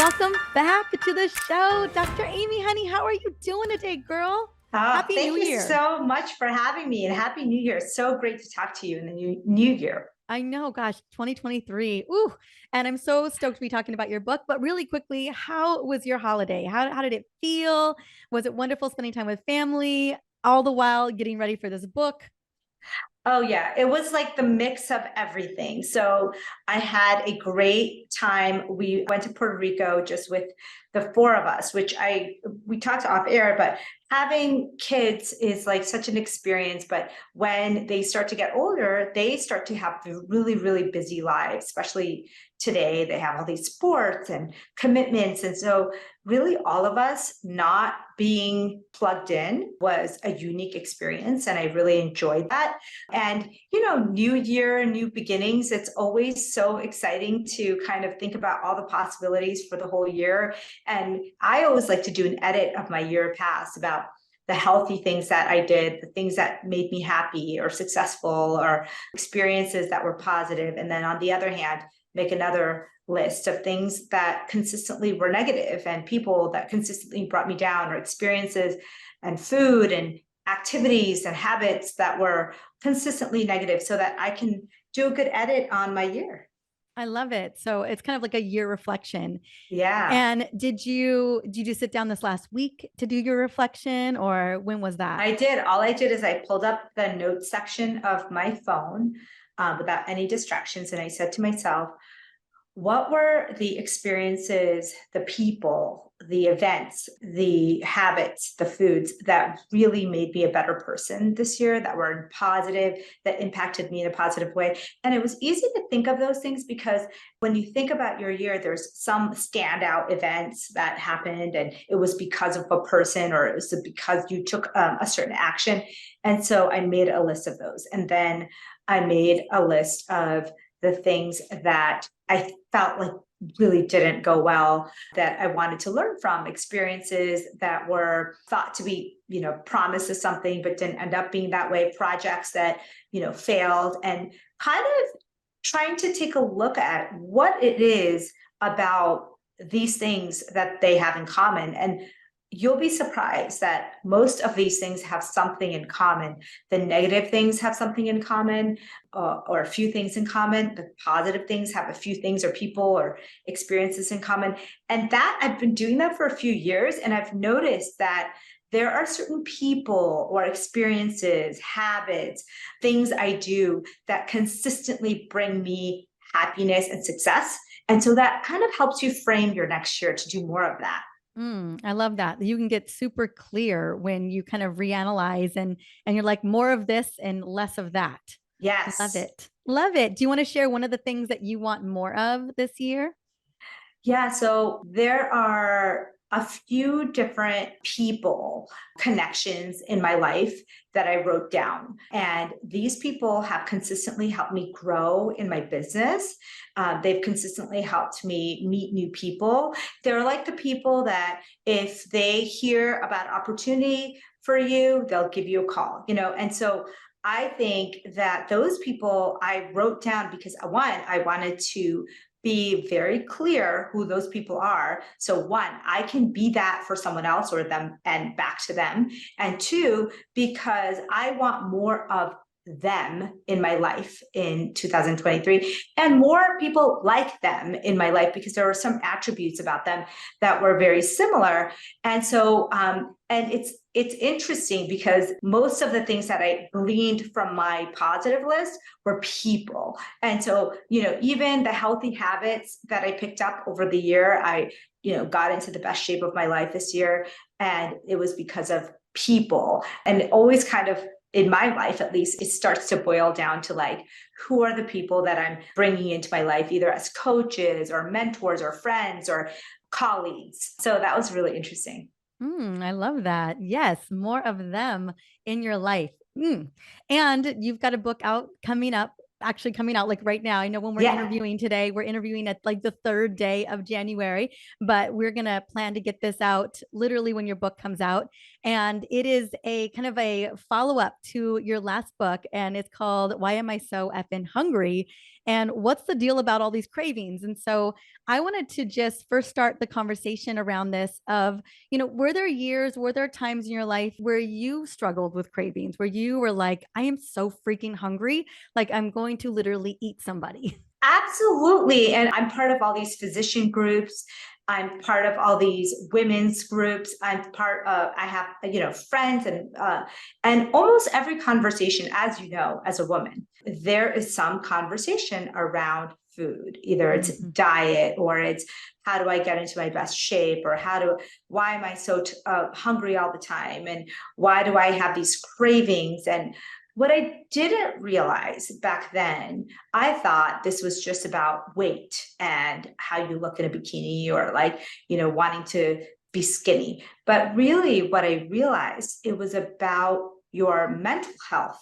Welcome back to the show, Dr. Amy, honey. How are you doing today, girl? Happy New Thank you Year. so much for having me, and Happy New Year. It's so great to talk to you in the new year. I know, gosh, 2023. Ooh, and I'm so stoked to be talking about your book. But really quickly, how was your holiday? How did it feel? Was it wonderful spending time with family, all the while getting ready for this book? Oh, yeah. It was like the mix of everything. So I had a great time. We went to Puerto Rico just with the four of us, which we talked off air, but having kids is like such an experience. But when they start to get older, they start to have really, really busy lives, especially today. They have all these sports and commitments. And so really all of us not being plugged in was a unique experience. And I really enjoyed that. And, new year, new beginnings, it's always so exciting to kind of think about all the possibilities for the whole year. And I always like to do an edit of my year past about the healthy things that I did, the things that made me happy or successful or experiences that were positive. And then on the other hand, make another list of things that consistently were negative and people that consistently brought me down, or experiences and food and activities and habits that were consistently negative, so that I can do a good edit on my year. I love it. So it's kind of like a year reflection. Yeah, And did you sit down this last week to do your reflection, or when was that? I did. All I did is I pulled up the notes section of my phone without any distractions. And I said to myself, what were the experiences, the people, the events, the habits, the foods that really made me a better person this year, that were positive, that impacted me in a positive way? And it was easy to think of those things because when you think about your year, there's some standout events that happened, and it was because of a person, or it was because you took a certain action. And so I made a list of those. And then I made a list of the things that I felt like really didn't go well, that I wanted to learn from, experiences that were thought to be, promised as something, but didn't end up being that way, projects that, failed, and kind of trying to take a look at what it is about these things that they have in common. And you'll be surprised that most of these things have something in common. The negative things have something in common, or a few things in common. The positive things have a few things or people or experiences in common. And that I've been doing that for a few years. And I've noticed that there are certain people or experiences, habits, things I do that consistently bring me happiness and success. And so that kind of helps you frame your next year to do more of that. I love that. You can get super clear when you kind of reanalyze and you're like more of this and less of that. Love Yes. it. Love it. Do you want to share one of the things that you want more of this year? Yeah, so there are a few different people, connections in my life that I wrote down. And these people have consistently helped me grow in my business. They've consistently helped me meet new people. They're like the people that if they hear about opportunity for you, they'll give you a call, And so I think that those people I wrote down because one, I wanted to be very clear who those people are. So one, I can be that for someone else or them and back to them. And two, because I want more of them in my life in 2023 and more people like them in my life, because there were some attributes about them that were very similar. And so and it's interesting because most of the things that I gleaned from my positive list were people. And so, even the healthy habits that I picked up over the year, I got into the best shape of my life this year, and it was because of people. And it always kind of, in my life at least, it starts to boil down to like, who are the people that I'm bringing into my life, either as coaches or mentors or friends or colleagues. So that was really interesting. I love that. Yes, more of them in your life. And you've got a book out coming up, actually coming out like right now. I know when we're Yeah. interviewing today, we're interviewing at like the third day of January, but we're going to plan to get this out literally when your book comes out. And it is a kind of a follow up to your last book. And it's called Why Am I So Effing Hungry? And what's the deal about all these cravings? And so I wanted to just first start the conversation around this of, were there years, were there times in your life where you struggled with cravings, where you were like, I am so freaking hungry, like I'm going to literally eat somebody? Absolutely. And I'm part of all these physician groups. I'm part of all these women's groups. I'm part of, I have, friends and almost every conversation, as you know, as a woman, there is some conversation around food. Either it's Mhm. diet or it's how do I get into my best shape or why am I so hungry all the time? And why do I have these cravings? And what I didn't realize back then, I thought this was just about weight and how you look in a bikini or like, wanting to be skinny. But really, what I realized, it was about your mental health,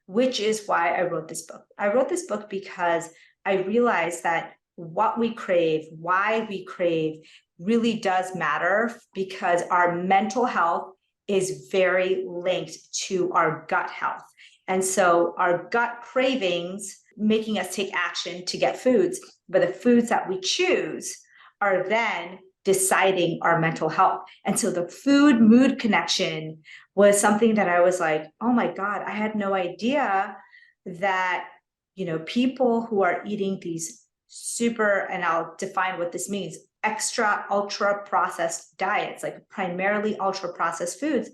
which is why I wrote this book. I wrote this book because I realized that what we crave, why we crave, really does matter because our mental health is very linked to our gut health. And so our gut cravings making us take action to get foods, but the foods that we choose are then deciding our mental health. And so the food mood connection was something that I was like, oh my God, I had no idea that, people who are eating these super, and I'll define what this means, extra ultra processed diets, like primarily ultra processed foods,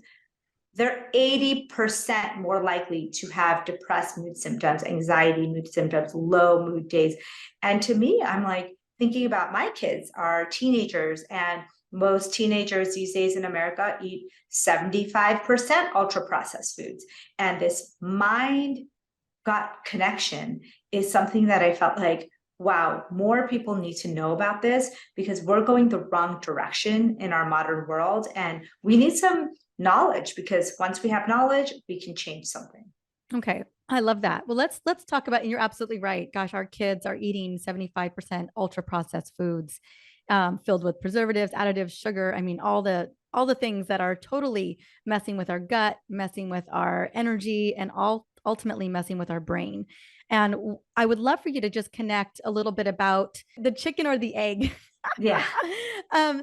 they're 80% more likely to have depressed mood symptoms, anxiety mood symptoms, low mood days. And to me, I'm like thinking about my kids are teenagers, and most teenagers these days in America eat 75% ultra processed foods. And this mind gut connection is something that I felt like, wow, more people need to know about this because we're going the wrong direction in our modern world. And we need some knowledge because once we have knowledge, we can change something. Okay. I love that. Well, let's talk about, and you're absolutely right. Gosh, our kids are eating 75% ultra processed foods, filled with preservatives, additives, sugar. I mean, all the things that are totally messing with our gut, messing with our energy, and all ultimately messing with our brain. And I would love for you to just connect a little bit about the chicken or the egg. Yeah.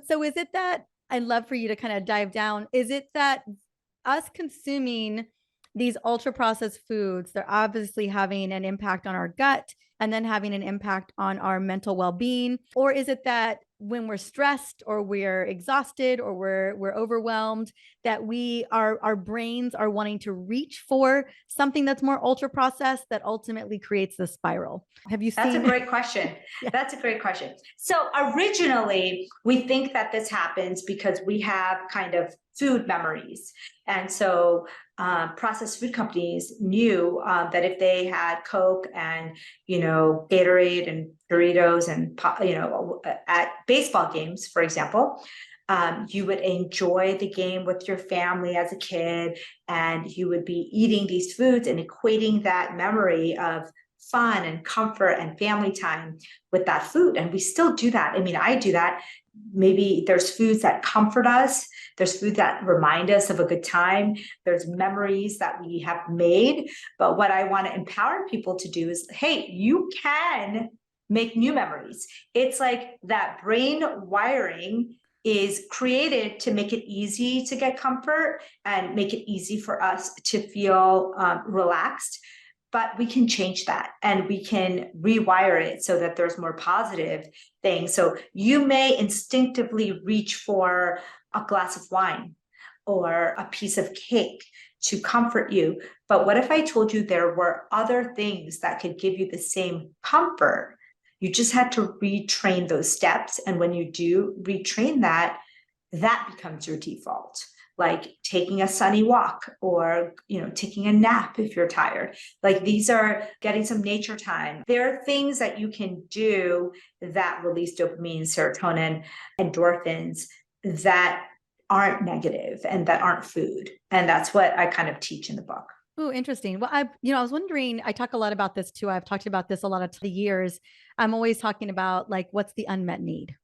So is it that I'd love for you to kind of dive down? Is it that us consuming these ultra processed foods, they're obviously having an impact on our gut and then having an impact on our mental well-being? Or is it that when we're stressed or we're exhausted or we're overwhelmed, that our brains are wanting to reach for something that's more ultra processed that ultimately creates the spiral? Have you That's a seen? great question. Yeah. That's a great question. So originally, we think that this happens because we have kind of food memories. And so processed food companies knew that if they had Coke and, Gatorade and Doritos and, at baseball games, for example, you would enjoy the game with your family as a kid, and you would be eating these foods and equating that memory of fun and comfort and family time with that food. And we still do that. I mean, I do that. Maybe there's foods that comfort us. There's food that remind us of a good time. There's memories that we have made. But what I want to empower people to do is, hey, you can make new memories. It's like that brain wiring is created to make it easy to get comfort and make it easy for us to feel relaxed, but we can change that and we can rewire it so that there's more positive things. So you may instinctively reach for a glass of wine or a piece of cake to comfort you. But what if I told you there were other things that could give you the same comfort? You just had to retrain those steps. And when you do retrain that, that becomes your default, like taking a sunny walk or taking a nap if you're tired. Like these are getting some nature time. There are things that you can do that release dopamine, serotonin, endorphins that aren't negative and that aren't food. And that's what I kind of teach in the book. Oh, interesting. Well, I was wondering, I talk a lot about this too. I've talked about this a lot of the years. I'm always talking about like, what's the unmet need?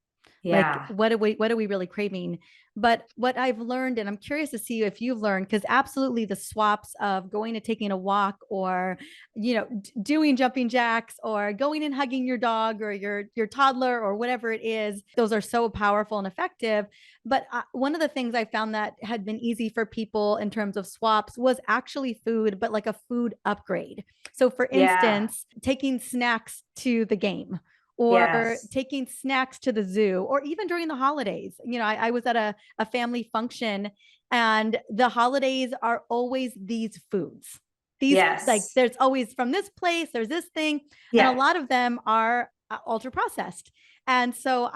Like, Yeah. what are we really craving? But what I've learned, and I'm curious to see if you've learned, because absolutely the swaps of going and taking a walk, or doing jumping jacks, or going and hugging your dog or your toddler or whatever it is, those are so powerful and effective. But one of the things I found that had been easy for people in terms of swaps was actually food, but like a food upgrade. So, for Yeah. instance, taking snacks to the game, or Yes. taking snacks to the zoo, or even during the holidays. I was at a family function, and the holidays are always these foods. These, like, Yes. there's always from this place, there's this thing, and a Yeah. lot of them are ultra processed. And so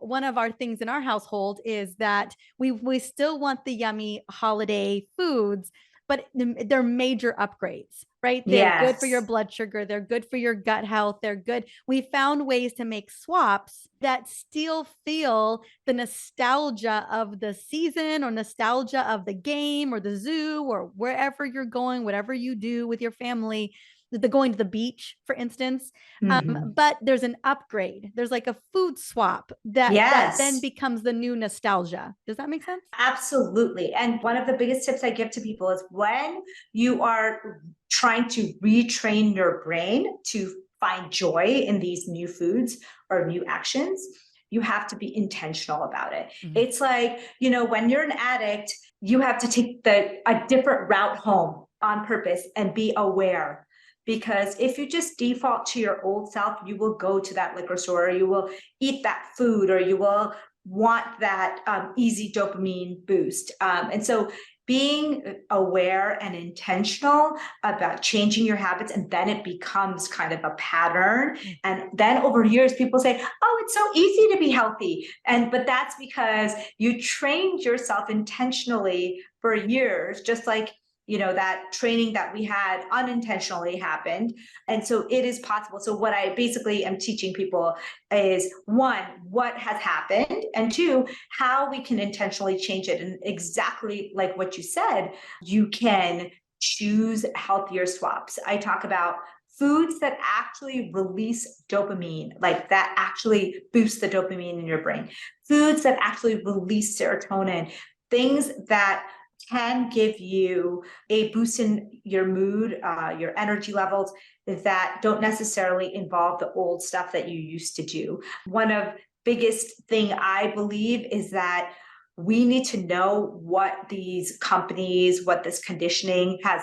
one of our things in our household is that we still want the yummy holiday foods, but they're major upgrades, right? They're good for your Yes. blood sugar. They're good for your gut health. They're good. We found ways to make swaps that still feel the nostalgia of the season, or nostalgia of the game or the zoo or wherever you're going, whatever you do with your family, the going to the beach, for instance. Mhm. But there's an upgrade. There's like a food swap that then Yes. becomes the new nostalgia. Does that make sense? Absolutely. And one of the biggest tips I give to people is when you are trying to retrain your brain to find joy in these new foods or new actions, you have to be intentional about it. Mhm. It's like, when you're an addict, you have to take a different route home on purpose and be aware. Because if you just default to your old self, you will go to that liquor store, or you will eat that food, or you will want that easy dopamine boost. And so being aware and intentional about changing your habits, and then it becomes kind of a pattern. And then over years, people say, oh, it's so easy to be healthy. But that's because you trained yourself intentionally for years, just like that training that we had unintentionally happened. And so it is possible. So what I basically am teaching people is, one, what has happened, and two, how we can intentionally change it. And exactly like what you said, you can choose healthier swaps. I talk about foods that actually release dopamine, like that actually boost the dopamine in your brain, foods that actually release serotonin, things that can give you a boost in your mood, your energy levels, that don't necessarily involve the old stuff that you used to do. One of biggest thing I believe is that we need to know what these companies, what this conditioning has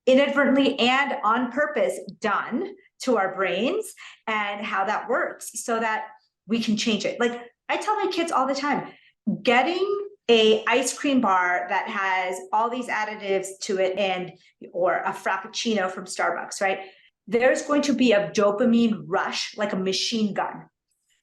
inadvertently and on purpose done to our brains, and how that works, so that we can change it. Like I tell my kids all the time, getting a ice cream bar that has all these additives to it, and or a frappuccino from Starbucks, right? There's going to be a dopamine rush like a machine gun.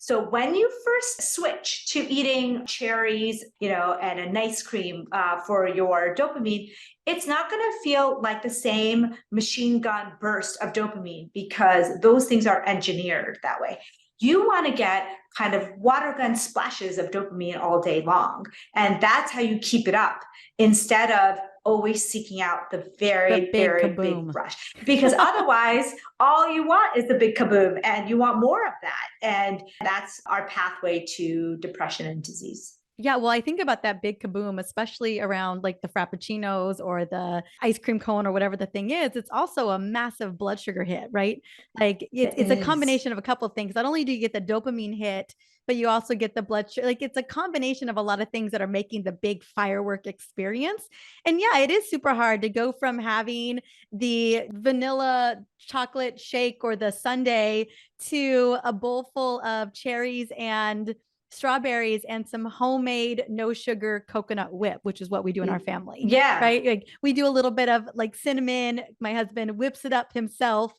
So when you first switch to eating cherries, and an ice cream for your dopamine, it's not going to feel like the same machine gun burst of dopamine, because those things are engineered that way. You want to get kind of water gun splashes of dopamine all day long. And that's how you keep it up, instead of always seeking out the The very, big very big kaboom. rush. Because otherwise, all you want is the big kaboom, and you want more of that. And that's our pathway to depression and disease. Yeah, well, I think about that big kaboom, especially around like the frappuccinos or the ice cream cone or whatever the thing is. It's also a massive blood sugar hit, right? Like It it's a is. combination of a couple of things. Not only do you get the dopamine hit, but you also get the blood sugar. Like it's a combination of a lot of things that are making the big firework experience. And yeah, it is super hard to go from having the vanilla chocolate shake or the sundae to a bowl full of cherries and strawberries and some homemade no sugar coconut whip, which is what we do in our family, Yeah. right? Like we do a little bit of like cinnamon. My husband whips it up himself,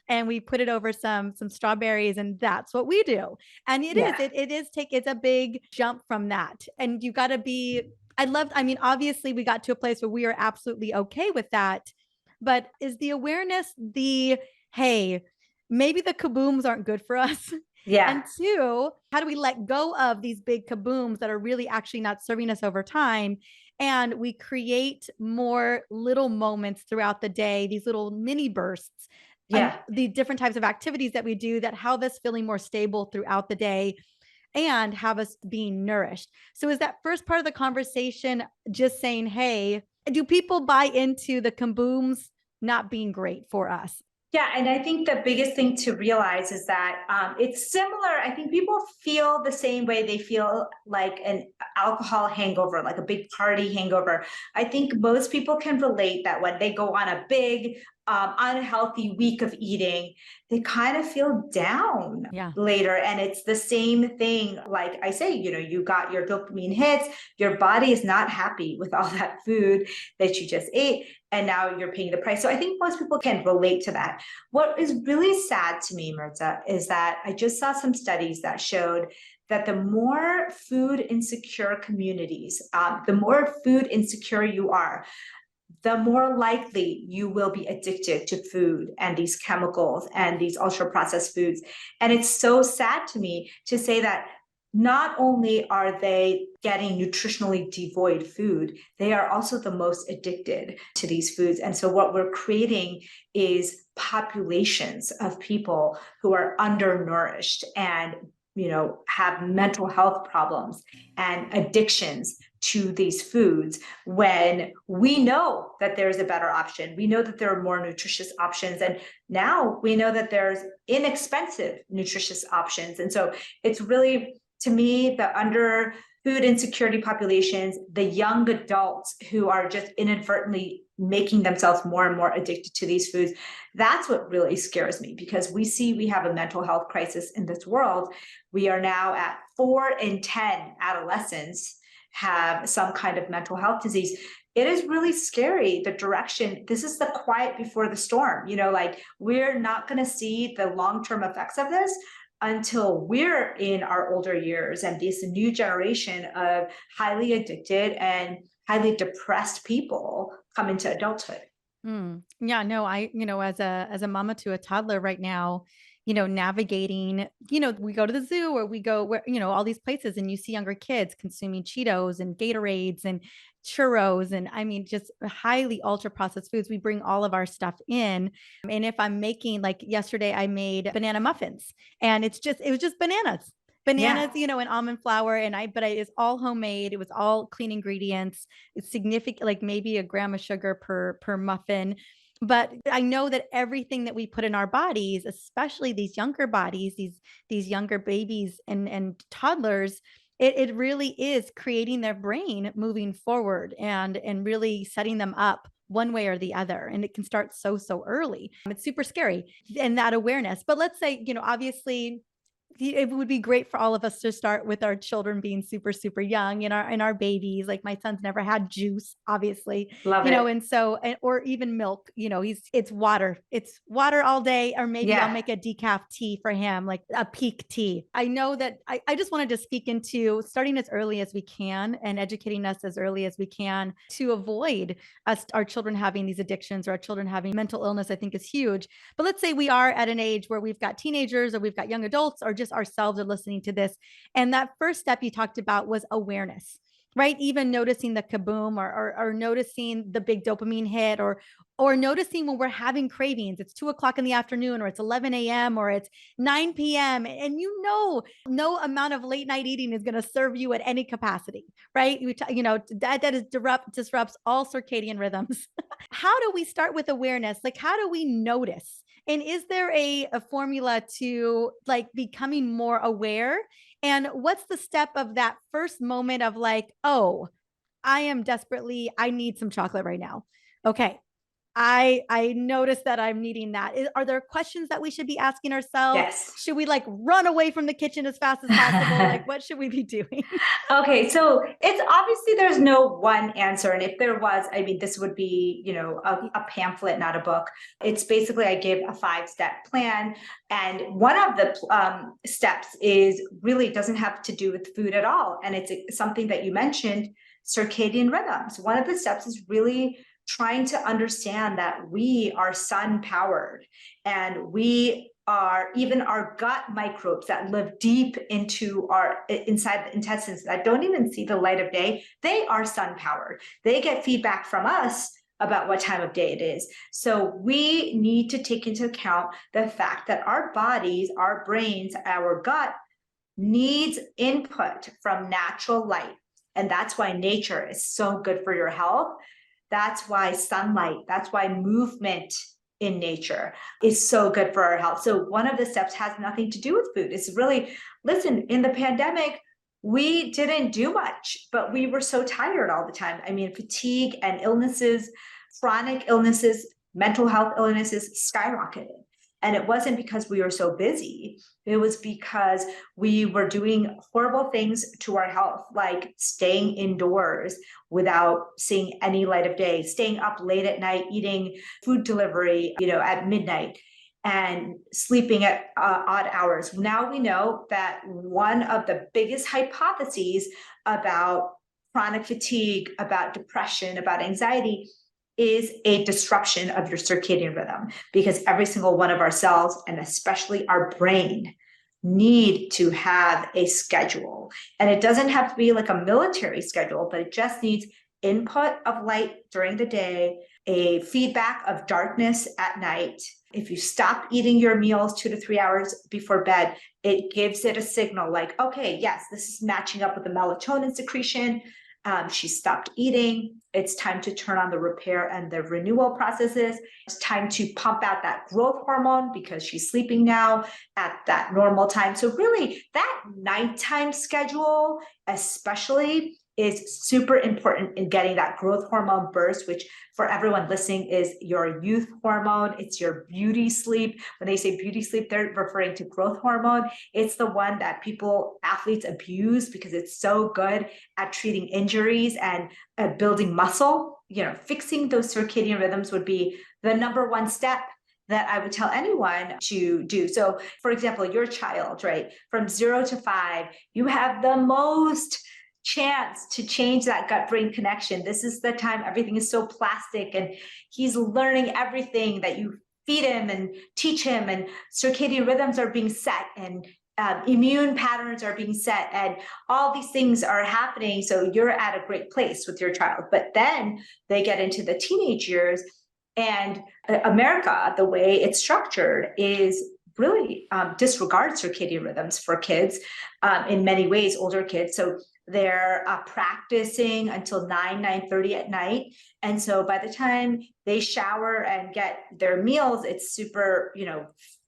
and we put it over some strawberries, and that's what we do. And Yeah. it's a big jump from that. And you got to be, I mean, obviously we got to a place where we are absolutely okay with that. But is the awareness hey, maybe the kabooms aren't good for us? Yeah. And two, how do we let go of these big kabooms that are really actually not serving us over time? And we create more little moments throughout the day, these little mini bursts, and Yeah. the different types of activities that we do that have us feeling more stable throughout the day. and have us being nourished. So is that first part of the conversation just saying, hey, do people buy into the kabooms not being great for us? Yeah, and I think the biggest thing to realize is that it's similar. I think people feel the same way they feel like an alcohol hangover, like a big party hangover. I think most people can relate that when they go on a big, unhealthy week of eating, they kind of feel down Yeah. later. And it's the same thing. Like I say, you got your dopamine hits, your body is not happy with all that food that you just ate, and now you're paying the price. So I think most people can relate to that. What is really sad to me, Mariza, is that I just saw some studies that showed that the more food insecure communities, the more food insecure you are, the more likely you will be addicted to food and these chemicals and these ultra processed foods. And it's so sad to me to say that not only are they getting nutritionally devoid food, they are also the most addicted to these foods. And so what we're creating is populations of people who are undernourished and have mental health problems and addictions to these foods, when we know that there's a better option. We know that there are more nutritious options. And now we know that there's inexpensive nutritious options. And so it's really, to me, the under food insecurity populations, the young adults who are just inadvertently making themselves more and more addicted to these foods. That's what really scares me, because we have a mental health crisis in this world. We are now at 4 in 10 adolescents have some kind of mental health disease. It is really scary, the direction. This is the quiet before the storm. Like, we're not going to see the long-term effects of this until we're in our older years and this new generation of highly addicted and highly depressed people come into adulthood. Yeah, no, as a mama to a toddler right now, navigating, we go to the zoo or we go where, all these places and you see younger kids consuming Cheetos and Gatorades and churros. And I mean, just highly ultra processed foods. We bring all of our stuff in. And if I'm making, like yesterday, I made banana muffins and it was just bananas, Yeah. and almond flour. It's all homemade. It was all clean ingredients. It's significant, like maybe a gram of sugar per muffin. But I know that everything that we put in our bodies, especially these younger bodies, these younger babies and toddlers, it really is creating their brain moving forward and really setting them up one way or the other. And it can start so early. It's super scary, and that awareness. But let's say, obviously it would be great for all of us to start with our children being super young, and our babies. Like my son's never had juice, obviously, Love it. and so, or even milk, it's water all day. Or maybe I'll Yeah. make a decaf tea for him, like a peak tea. I know that I just wanted to speak into starting as early as we can and educating us as early as we can to avoid our children having these addictions or our children having mental illness. I think is huge. But let's say we are at an age where we've got teenagers or we've got young adults or just ourselves are listening to this. And that first step you talked about was awareness, right? Even noticing the kaboom or noticing the big dopamine hit or noticing when we're having cravings. It's 2 o'clock in the afternoon, or it's 11 a.m. or it's 9 p.m. And no amount of late night eating is going to serve you at any capacity, right? That disrupts all circadian rhythms. How do we start with awareness? Like, how do we notice? And is there a formula to like becoming more aware? And what's the step of that first moment of like, oh, I need some chocolate right now. Okay. I noticed that I'm needing that. Are there questions that we should be asking ourselves? Yes. Should we like run away from the kitchen as fast as possible? Like, what should we be doing? Okay, so it's obviously there's no one answer. And if there was, I mean, this would be, a pamphlet, not a book. It's basically, I give a 5-step plan. And one of the steps is really doesn't have to do with food at all. And it's something that you mentioned, circadian rhythms. One of the steps is really trying to understand that we are sun powered, and we are, even our gut microbes that live deep inside the intestines that don't even see the light of day, they are sun powered. They get feedback from us about what time of day it is. So we need to take into account the fact that our bodies, our brains, our gut needs input from natural light. And that's why nature is so good for your health. That's why sunlight, that's why movement in nature is so good for our health. So one of the steps has nothing to do with food. It's really, listen, in the pandemic, we didn't do much, but we were so tired all the time. I mean, fatigue and illnesses, chronic illnesses, mental health illnesses skyrocketed. And it wasn't because we were so busy. It was because we were doing horrible things to our health, like staying indoors without seeing any light of day, staying up late at night, eating food delivery, at midnight, and sleeping at odd hours. Now we know that one of the biggest hypotheses about chronic fatigue, about depression, about anxiety is a disruption of your circadian rhythm, because every single one of our cells, and especially our brain, need to have a schedule. And it doesn't have to be like a military schedule, but it just needs input of light during the day, a feedback of darkness at night. If you stop eating your meals 2 to 3 hours before bed, it gives it a signal like, okay, yes, this is matching up with the melatonin secretion. She stopped eating. It's time to turn on the repair and the renewal processes. It's time to pump out that growth hormone because she's sleeping now at that normal time. So really, that nighttime schedule, especially, is super important in getting that growth hormone burst, which for everyone listening is your youth hormone. It's your beauty sleep. When they say beauty sleep, they're referring to growth hormone. It's the one that athletes abuse because it's so good at treating injuries and building muscle. Fixing those circadian rhythms would be the number one step that I would tell anyone to do. So for example, your child, right, from 0 to 5, you have the most chance to change that gut-brain connection. This is the time everything is so plastic and he's learning everything that you feed him and teach him, and circadian rhythms are being set, and immune patterns are being set, and all these things are happening. So you're at a great place with your child. But then they get into the teenage years, and America, the way it's structured, is really disregard circadian rhythms for kids in many ways, older kids. So they're practicing until 9:30 at night. And so by the time they shower and get their meals, it's super,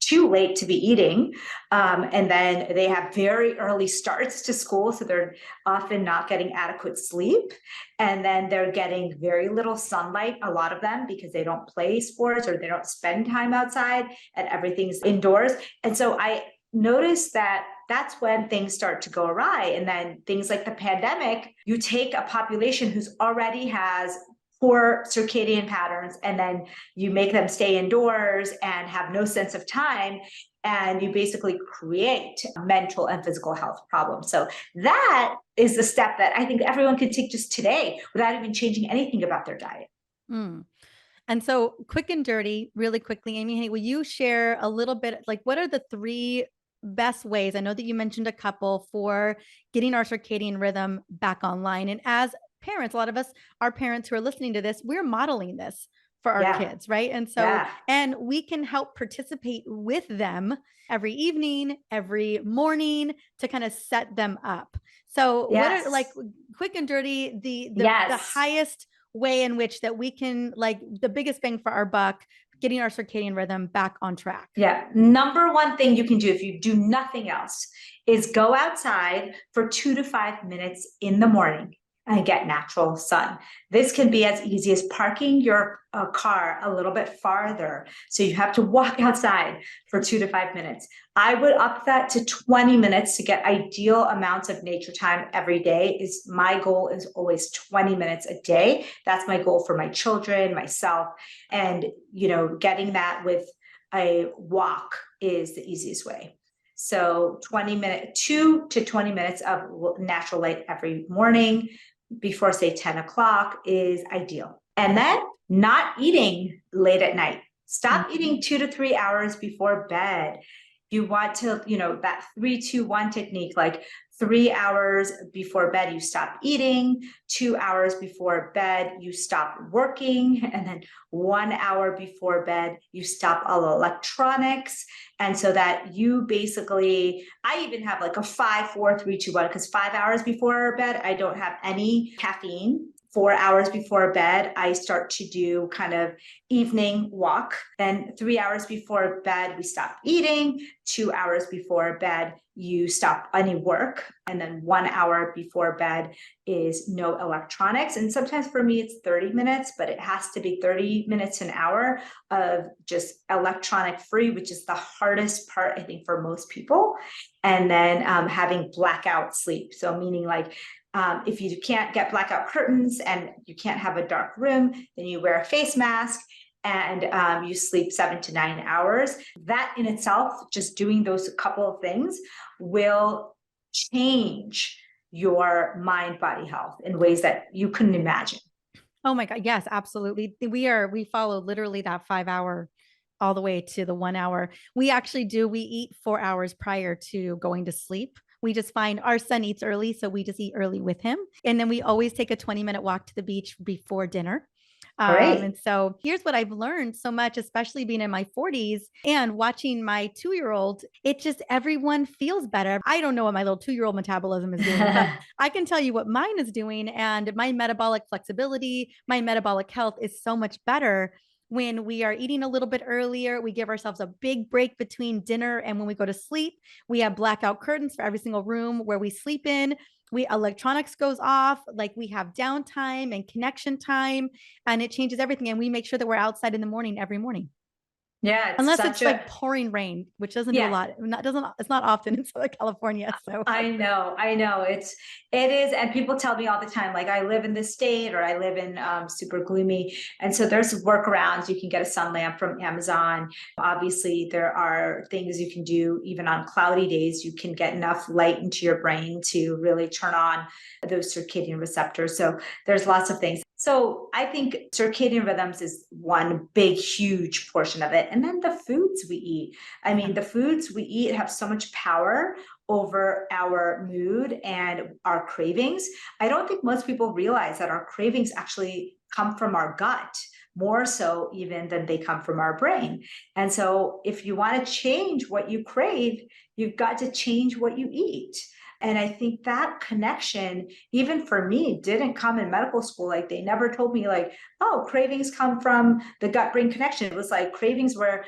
too late to be eating. And then they have very early starts to school. So they're often not getting adequate sleep. And then they're getting very little sunlight, a lot of them, because they don't play sports or they don't spend time outside and everything's indoors. And so I noticed that that's when things start to go awry. And then things like the pandemic, you take a population who's already has poor circadian patterns, and then you make them stay indoors and have no sense of time, and you basically create mental and physical health problems. So that is the step that I think everyone can take just today without even changing anything about their diet. Mm. And so quick and dirty, really quickly, Amy, hey, will you share a little bit, like what are the 3 best ways? I know that you mentioned a couple for getting our circadian rhythm back online. And as parents, a lot of us are parents who are listening to this, we're modeling this for our kids, right? And so, and we can help participate with them every evening, every morning to kind of set them up. So what are, like, quick and dirty, the highest way in which that we can, like, the biggest bang for our buck, getting our circadian rhythm back on track? Yeah. Number one thing you can do if you do nothing else is go outside for 2 to 5 minutes in the morning and get natural sun. This can be as easy as parking your car a little bit farther. So you have to walk outside for 2 to 5 minutes. I would up that to 20 minutes to get ideal amounts of nature time every day. My goal is always 20 minutes a day. That's my goal for my children, myself. And, getting that with a walk is the easiest way. So 2 to 20 minutes of natural light every morning before, say, 10 o'clock is ideal. And then not eating late at night. Stop eating 2 to 3 hours before bed. You want to, that 3-2-1 technique, like 3 hours before bed, you stop eating, 2 hours before bed, you stop working, and then 1 hour before bed, you stop all electronics. And so that you basically, I even have like a 5-4-3-2-1, because 5 hours before bed, I don't have any caffeine. 4 hours before bed, I start to do kind of evening walk. Then 3 hours before bed, we stop eating. 2 hours before bed, you stop any work. And then 1 hour before bed is no electronics. And sometimes for me, it's 30 minutes, but it has to be 30 minutes, an hour of just electronic free, which is the hardest part, I think, for most people. And then having blackout sleep. So meaning like, if you can't get blackout curtains and you can't have a dark room, then you wear a face mask and you sleep 7 to 9 hours. That in itself, just doing those couple of things will change your mind, body health in ways that you couldn't imagine. Oh my God. Yes, absolutely. We follow literally that 5 hour all the way to the 1 hour. We eat 4 hours prior to going to sleep. We just find our son eats early, so we just eat early with him. And then we always take a 20-minute walk to the beach before dinner. Great. And so here's what I've learned so much, especially being in my 40s and watching my 2-year-old. It just, everyone feels better. I don't know what my little 2-year-old metabolism is doing, but I can tell you what mine is doing. And my metabolic flexibility, my metabolic health is so much better when we are eating a little bit earlier. We give ourselves a big break between dinner and when we go to sleep. We have blackout curtains for every single room where we sleep in. Electronics goes off, like we have downtime and connection time, and it changes everything. And we make sure that we're outside in the morning every morning. Yeah, it's Unless such it's a like pouring rain, which doesn't do a yeah. lot. It's not often in Southern California. So I know. It is. And people tell me all the time, like I live in this state or I live in super gloomy. And so there's workarounds. You can get a sun lamp from Amazon. Obviously, there are things you can do even on cloudy days. You can get enough light into your brain to really turn on those circadian receptors. So there's lots of things. So I think circadian rhythms is one big, huge portion of it. And then the foods we eat. I mean, the foods we eat have so much power over our mood and our cravings. I don't think most people realize that our cravings actually come from our gut, more so even than they come from our brain. And so if you want to change what you crave, you've got to change what you eat. And I think that connection, even for me, didn't come in medical school. Like they never told me like, oh, cravings come from the gut brain connection. It was like cravings were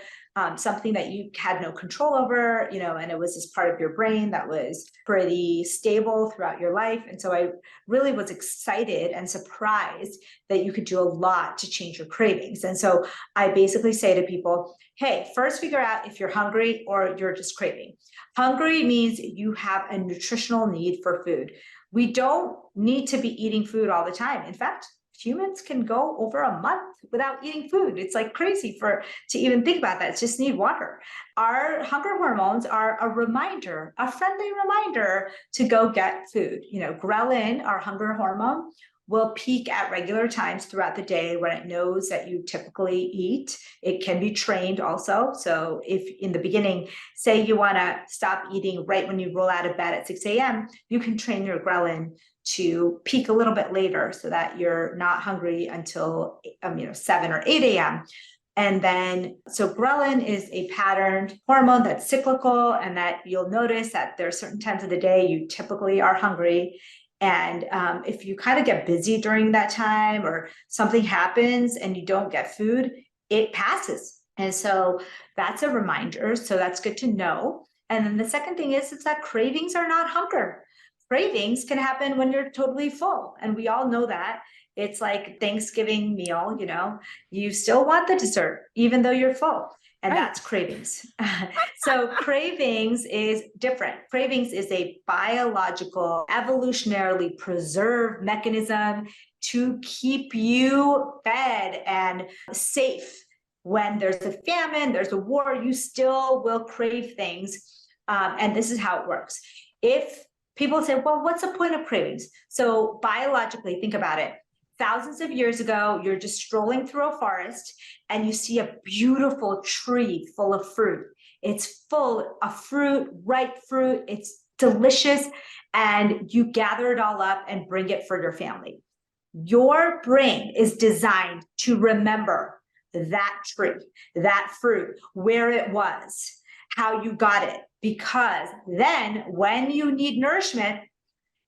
something that you had no control over, and it was this part of your brain that was pretty stable throughout your life. And so I really was excited and surprised that you could do a lot to change your cravings. And so I basically say to people, hey, first figure out if you're hungry or you're just craving. Hungry means you have a nutritional need for food. We don't need to be eating food all the time. In fact, humans can go over a month without eating food. It's like crazy to even think about that. It's just need water. Our hunger hormones are a reminder, a friendly reminder to go get food. Ghrelin, our hunger hormone, will peak at regular times throughout the day when it knows that you typically eat. It can be trained also. So if in the beginning, say you want to stop eating right when you roll out of bed at 6 a.m., you can train your ghrelin to peak a little bit later so that you're not hungry until 7 or 8 a.m. And then, so ghrelin is a patterned hormone that's cyclical, and that you'll notice that there are certain times of the day you typically are hungry. And if you kind of get busy during that time or something happens and you don't get food, it passes. And so that's a reminder. So that's good to know. And then the second thing is that cravings are not hunger. Cravings can happen when you're totally full. And we all know that. It's like Thanksgiving meal, you still want the dessert, even though you're full. And Right. That's cravings. So cravings is different. Cravings is a biological, evolutionarily preserved mechanism to keep you fed and safe. When there's a famine, there's a war, you still will crave things. And this is how it works. If people say, well, what's the point of cravings? So biologically, think about it. thousands of years ago, you're just strolling through a forest and you see a beautiful tree full of fruit. It's full of fruit, ripe fruit. It's delicious. And you gather it all up and bring it for your family. Your brain is designed to remember that tree, that fruit, where it was, how you got it, because then when you need nourishment,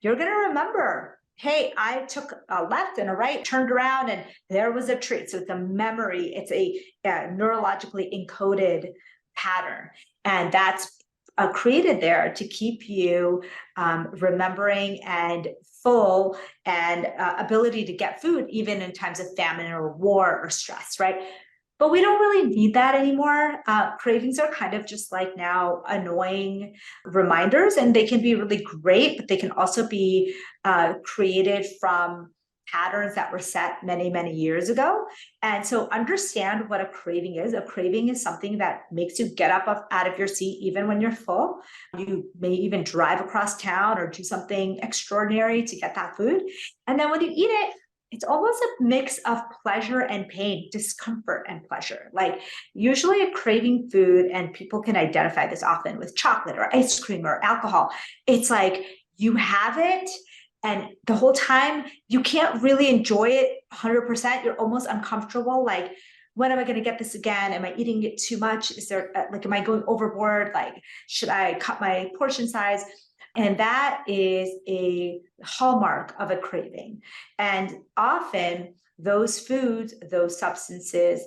you're going to remember, hey, I took a left and a right, turned around, and there was a tree. So it's a memory. It's a neurologically encoded pattern. And that's created there to keep you remembering and full and ability to get food, even in times of famine or war or stress, right? But we don't really need that anymore. Cravings are kind of just like now annoying reminders, and they can be really great, but they can also be created from patterns that were set many, many years ago. And so understand what a craving is. A craving is something that makes you get up out of your seat even when you're full. You may even drive across town or do something extraordinary to get that food. And then when you eat it, it's almost a mix of pleasure and pain, discomfort and pleasure. Like usually a craving food, and people can identify this often with chocolate or ice cream or alcohol. It's like you have it, and the whole time you can't really enjoy it 100%. You're almost uncomfortable. Like, when am I going to get this again? Am I eating it too much? Is there like, am I going overboard? Like, should I cut my portion size? And that is a hallmark of a craving. And often those foods, those substances,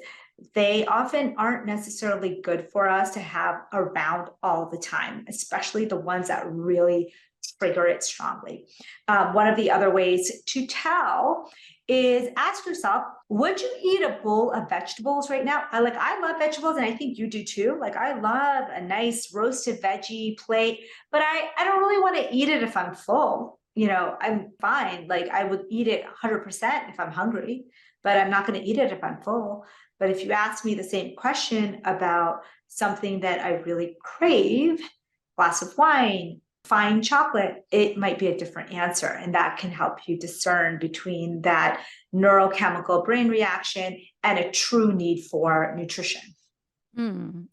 they often aren't necessarily good for us to have around all the time, especially the ones that really trigger it strongly. One of the other ways to tell is ask yourself, would you eat a bowl of vegetables right now? I love vegetables, and I think you do too. Like, I love a nice roasted veggie plate, but I don't really want to eat it if I'm full. You know, I'm fine. Like, I would eat it 100% if I'm hungry, but I'm not going to eat it if I'm full. But if you ask me the same question about something that I really crave, glass of wine, fine chocolate, it might be a different answer. And that can help you discern between that neurochemical brain reaction and a true need for nutrition.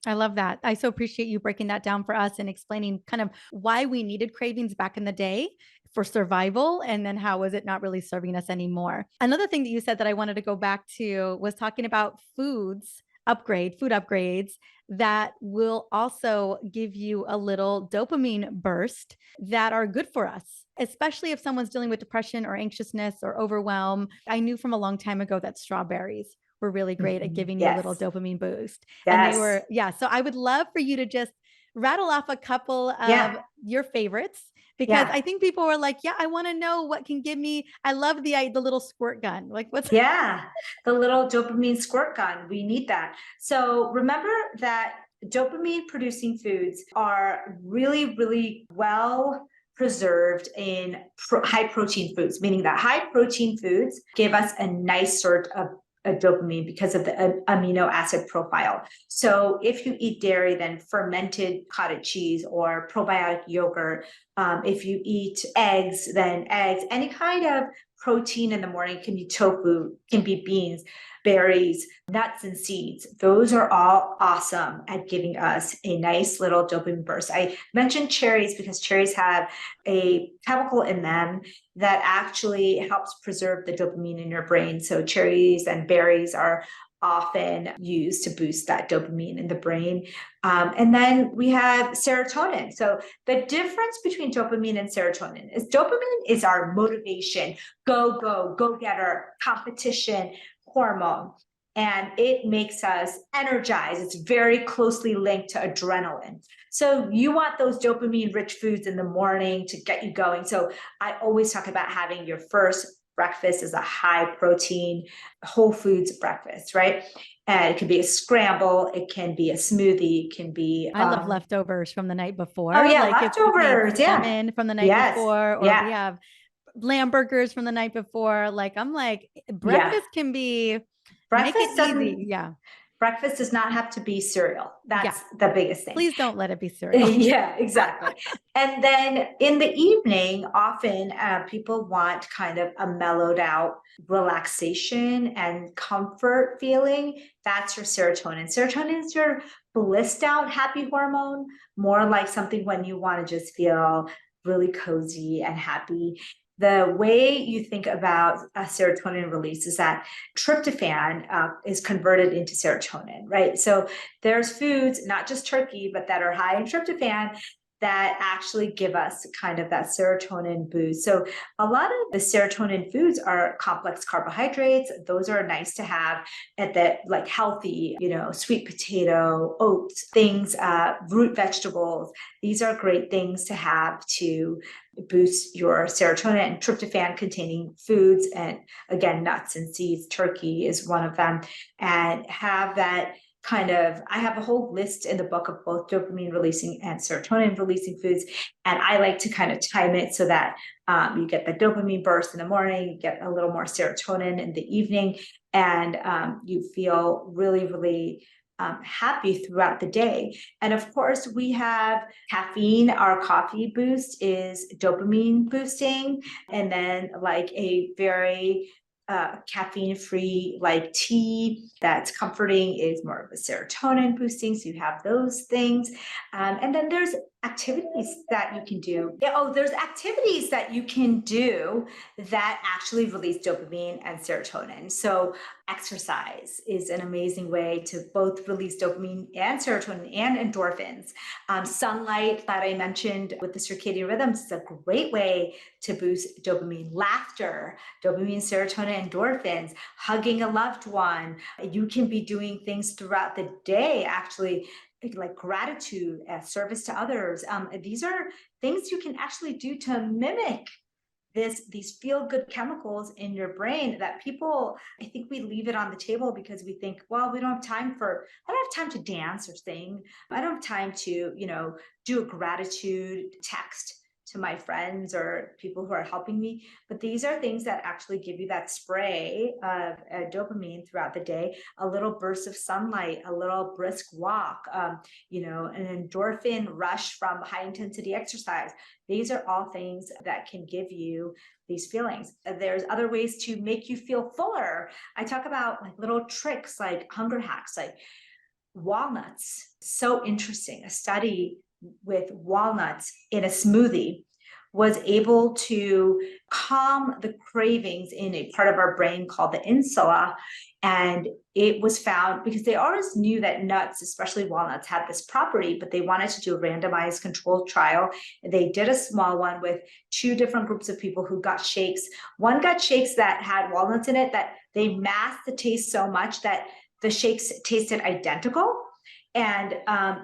I love that. I so appreciate you breaking that down for us and explaining kind of why we needed cravings back in the day for survival, and then how was it not really serving us anymore. Another thing that you said that I wanted to go back to was talking about food upgrades that will also give you a little dopamine burst that are good for us, especially if someone's dealing with depression or anxiousness or overwhelm. I knew from a long time ago that strawberries were really great at giving you a little Yes. dopamine boost. And they Yes. were, yeah. So I would love for you to just rattle off a couple of Yeah. your favorites, because Yeah. I think people were like, yeah, I want to know what can give me. I love the little squirt gun. Like, what's Yeah. The little dopamine squirt gun. We need that. So remember that dopamine producing foods are really, really well preserved in high protein foods, meaning that high protein foods give us a nice sort of a dopamine because of the amino acid profile. So if you eat dairy, then fermented cottage cheese or probiotic yogurt. If you eat eggs, then eggs, any kind of protein in the morning, can be tofu, can be beans, berries, nuts, and seeds. Those are all awesome at giving us a nice little dopamine burst. I mentioned cherries because cherries have a chemical in them that actually helps preserve the dopamine in your brain. So cherries and berries are often used to boost that dopamine in the brain. And then we have serotonin. So the difference between dopamine and serotonin is dopamine is our motivation, go getter, competition hormone. And it makes us energized. It's very closely linked to adrenaline. So you want those dopamine rich foods in the morning to get you going. So I always talk about having your first breakfast as a high protein, whole foods breakfast, right? And it can be a scramble, it can be a smoothie, it can be I love leftovers from the night before. oh yeah, Like if we made leftovers. Yeah. salmon from the night Yes. before, or we Yeah. have lamb burgers from the night before. Like, I'm like, Yeah. breakfast can be, make it Breakfast easy. doesn't Yeah. Breakfast does not have to be cereal. Yeah. That's the biggest thing. Please don't let it be cereal. Yeah, exactly. And then in the evening, often people want kind of a mellowed out relaxation and comfort feeling. That's your serotonin. Serotonin is your blissed out happy hormone, more like something when you want to just feel really cozy and happy. The way you think about a serotonin release is that tryptophan is converted into serotonin, right? So there's foods, not just turkey, but that are high in tryptophan that actually give us kind of that serotonin boost. So a lot of the serotonin foods are complex carbohydrates. Those are nice to have at that, like healthy, sweet potato, oats, things, root vegetables. These are great things to have to boost your serotonin and tryptophan containing foods. And again, nuts and seeds, turkey is one of them, and have that I have a whole list in the book of both dopamine releasing and serotonin releasing foods. And I like to kind of time it so that you get the dopamine burst in the morning, you get a little more serotonin in the evening, and you feel really, really happy throughout the day. And of course, we have caffeine. Our coffee boost is dopamine boosting. And then like a very caffeine-free like tea that's comforting is more of a serotonin boosting. So you have those things. And then there's activities that you can do. There's activities that you can do that actually release dopamine and serotonin. So exercise is an amazing way to both release dopamine and serotonin and endorphins. Sunlight that I mentioned with the circadian rhythms is a great way to boost dopamine. Laughter, dopamine, serotonin, endorphins, hugging a loved one. You can be doing things throughout the day, actually, like gratitude, service to others. These are things you can actually do to mimic these feel-good chemicals in your brain that people, I think we leave it on the table because we think, well, I don't have time to dance or sing. I don't have time to, do a gratitude text to my friends or people who are helping me. But these are things that actually give you that spray of dopamine throughout the day, a little burst of sunlight, a little brisk walk, an endorphin rush from high intensity exercise. These are all things that can give you these feelings. There's other ways to make you feel fuller. I talk about like little tricks, like hunger hacks, like walnuts. So interesting. A study with walnuts in a smoothie was able to calm the cravings in a part of our brain called the insula. And it was found because they always knew that nuts, especially walnuts, had this property, but they wanted to do a randomized controlled trial. They did a small one with 2 different groups of people who got shakes. One got shakes that had walnuts in it, that they masked the taste so much that the shakes tasted identical. And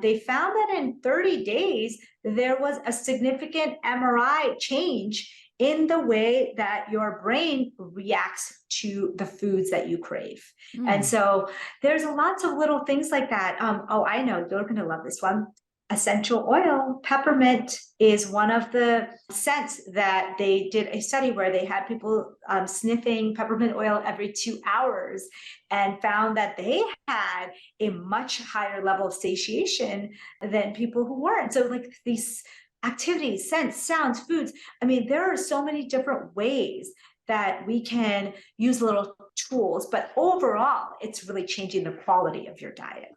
they found that in 30 days, there was a significant MRI change in the way that your brain reacts to the foods that you crave. And so there's lots of little things like that. I know you're going to love this one. Essential oil, peppermint is one of the scents that they did a study where they had people sniffing peppermint oil every 2 hours and found that they had a much higher level of satiation than people who weren't. So like these activities, scents, sounds, foods. I mean, there are so many different ways that we can use little tools, but overall, it's really changing the quality of your diet.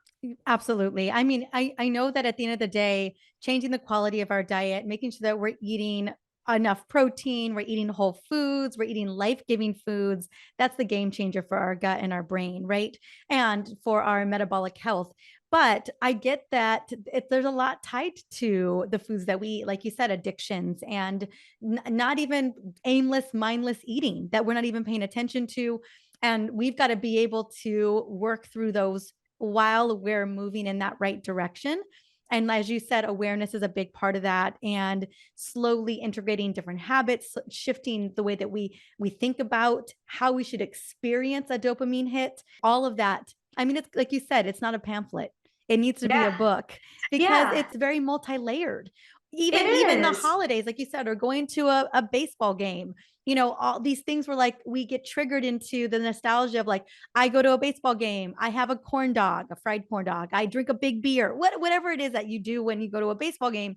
Absolutely. I mean, I know that at the end of the day, changing the quality of our diet, making sure that we're eating enough protein, we're eating whole foods, we're eating life-giving foods. That's the game changer for our gut and our brain, right? And for our metabolic health. But I get that there's a lot tied to the foods that we eat, like you said, addictions and not even aimless, mindless eating that we're not even paying attention to. And we've got to be able to work through those while we're moving in that right direction. And as you said, awareness is a big part of that, and slowly integrating different habits, shifting the way that we think about how we should experience a dopamine hit, all of that. I mean, it's like you said, it's not a pamphlet. It needs to be a Yeah. book because Yeah. it's very multi-layered. It Even the is. holidays, like you said, or going to a baseball game, all these things were like, we get triggered into the nostalgia of like, I go to a baseball game, I have a corn dog, a fried corn dog, I drink a big beer, whatever it is that you do when you go to a baseball game.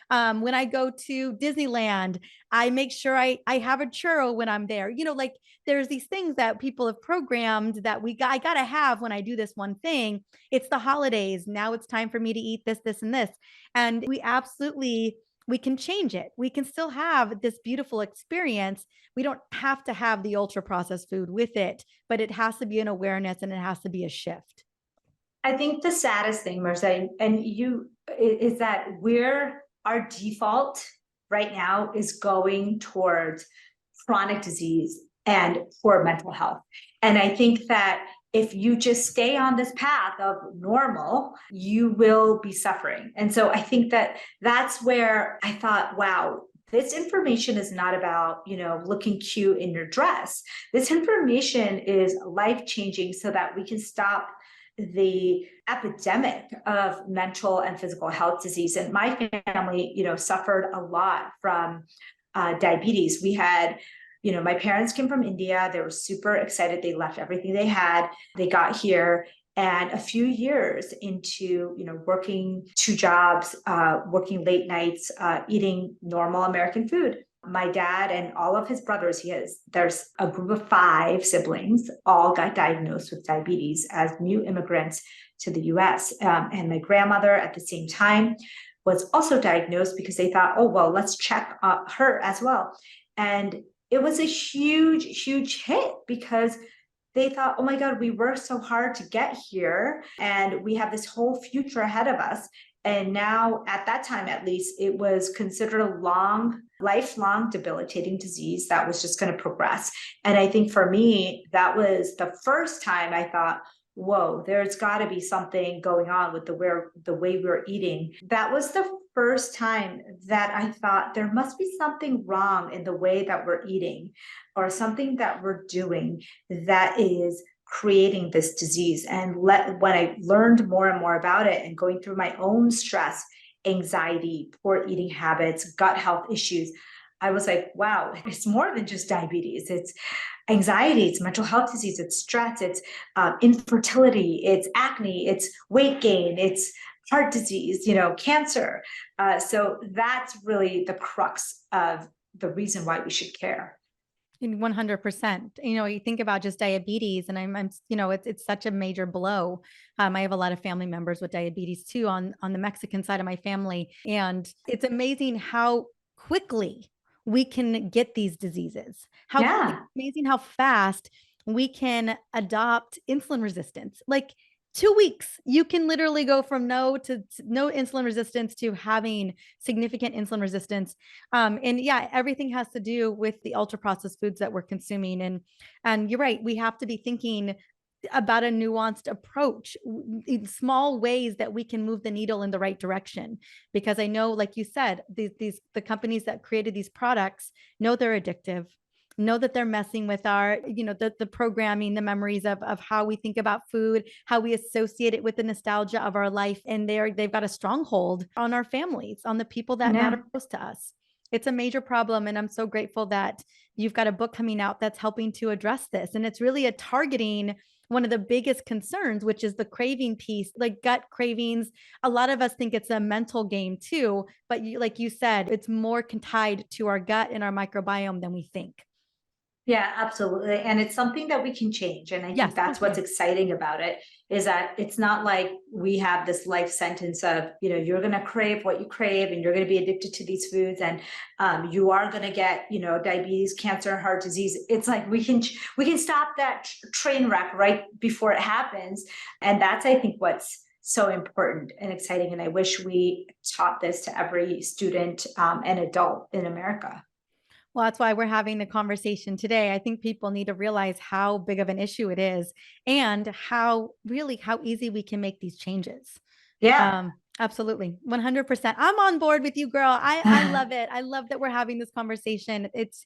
When I go to Disneyland, I make sure I have a churro when I'm there. Like there's these things that people have programmed that I gotta have when I do this one thing. It's the holidays. Now it's time for me to eat this, this, and this. And we can change it. We can still have this beautiful experience. We don't have to have the ultra processed food with it, but it has to be an awareness and it has to be a shift. I think the saddest thing, Mariza, and you, is that our default right now is going towards chronic disease and poor mental health. And I think that if you just stay on this path of normal, you will be suffering. And so I think that that's where I thought, wow, this information is not about, looking cute in your dress. This information is life changing so that we can stop the epidemic of mental and physical health disease. And my family, suffered a lot from diabetes. We had, my parents came from India. They were super excited. They left everything they had. They got here. And a few years into, working two jobs, working late nights, eating normal American food, my dad and all of his brothers, there's a group of 5 siblings, all got diagnosed with diabetes as new immigrants to the US. And my grandmother at the same time was also diagnosed because they thought, oh, well, let's check her as well. And it was a huge, huge hit because they thought, oh my God, we worked so hard to get here and we have this whole future ahead of us. And now at that time, at least, it was considered a lifelong debilitating disease that was just going to progress. And I think for me, that was the first time I thought, whoa, there's got to be something going on with the way we're eating. That was the first time that I thought there must be something wrong in the way that we're eating or something that we're doing that is creating this disease. And when I learned more and more about it and going through my own stress, anxiety, poor eating habits, gut health issues, I was like, wow, it's more than just diabetes. It's anxiety, it's mental health disease, it's stress, it's infertility, it's acne, it's weight gain, it's heart disease, cancer. So that's really the crux of the reason why we should care. 100%. You think about just diabetes and I'm it's such a major blow. I have a lot of family members with diabetes too on the Mexican side of my family. And it's amazing how quickly we can get these diseases. Yeah. Amazing how fast we can adopt insulin resistance. Like 2 weeks, you can literally go from no insulin resistance to having significant insulin resistance. And yeah, everything has to do with the ultra processed foods that we're consuming. And you're right, we have to be thinking about a nuanced approach in small ways that we can move the needle in the right direction. Because I know, like you said, the companies that created these products know they're addictive, know that they're messing with our, the programming, the memories of how we think about food, how we associate it with the nostalgia of our life. And they've got a stronghold on our families, on the people that Yeah. matter most to us. It's a major problem. And I'm so grateful that you've got a book coming out that's helping to address this. And it's really targeting one of the biggest concerns, which is the craving piece, like gut cravings. A lot of us think it's a mental game too, but like you said, it's more tied to our gut and our microbiome than we think. Yeah, absolutely. And it's something that we can change. And I think Yes. that's what's Okay. exciting about it is that it's not like we have this life sentence of, you're going to crave what you crave and you're going to be addicted to these foods and you are going to get, diabetes, cancer, and heart disease. It's like we can stop that train wreck right before it happens. And that's, I think, what's so important and exciting. And I wish we taught this to every student and adult in America. Well, that's why we're having the conversation today. I think people need to realize how big of an issue it is and how easy we can make these changes. Yeah. Um, Absolutely. 100%. I'm on board with you, girl. I love it. I love that we're having this conversation. It's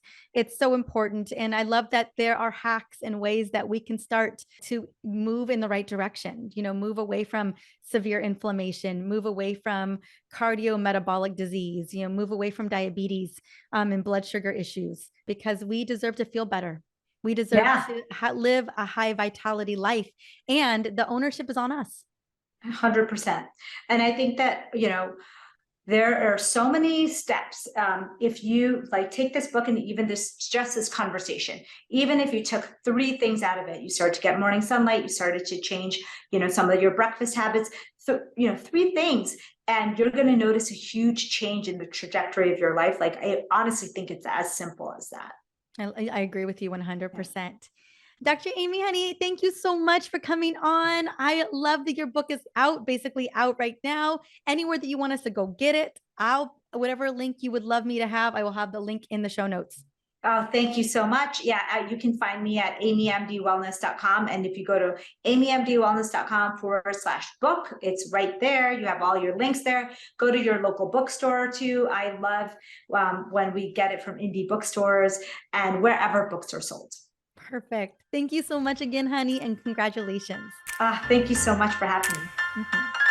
so important, and I love that there are hacks and ways that we can start to move in the right direction. Move away from severe inflammation, move away from cardiometabolic disease, move away from diabetes, and blood sugar issues, because we deserve to feel better. We deserve Yeah, to live a high vitality life, and the ownership is on us. 100%. And I think that, there are so many steps. If you like take this book and even this conversation, even if you took three things out of it, you started to get morning sunlight, you started to change, some of your breakfast habits. So, three things, and you're going to notice a huge change in the trajectory of your life. Like, I honestly think it's as simple as that. I agree with you Yeah. 100%. Dr. Amy, honey, thank you so much for coming on. I love that your book is out, basically out right now. Anywhere that you want us to go get it, whatever link you would love me to have, I will have the link in the show notes. Oh, thank you so much. Yeah, you can find me at amymdwellness.com. And if you go to amymdwellness.com/book, it's right there. You have all your links there. Go to your local bookstore too. I love when we get it from indie bookstores and wherever books are sold. Perfect. Thank you so much again, honey, and congratulations. Thank you so much for having me. Mhm.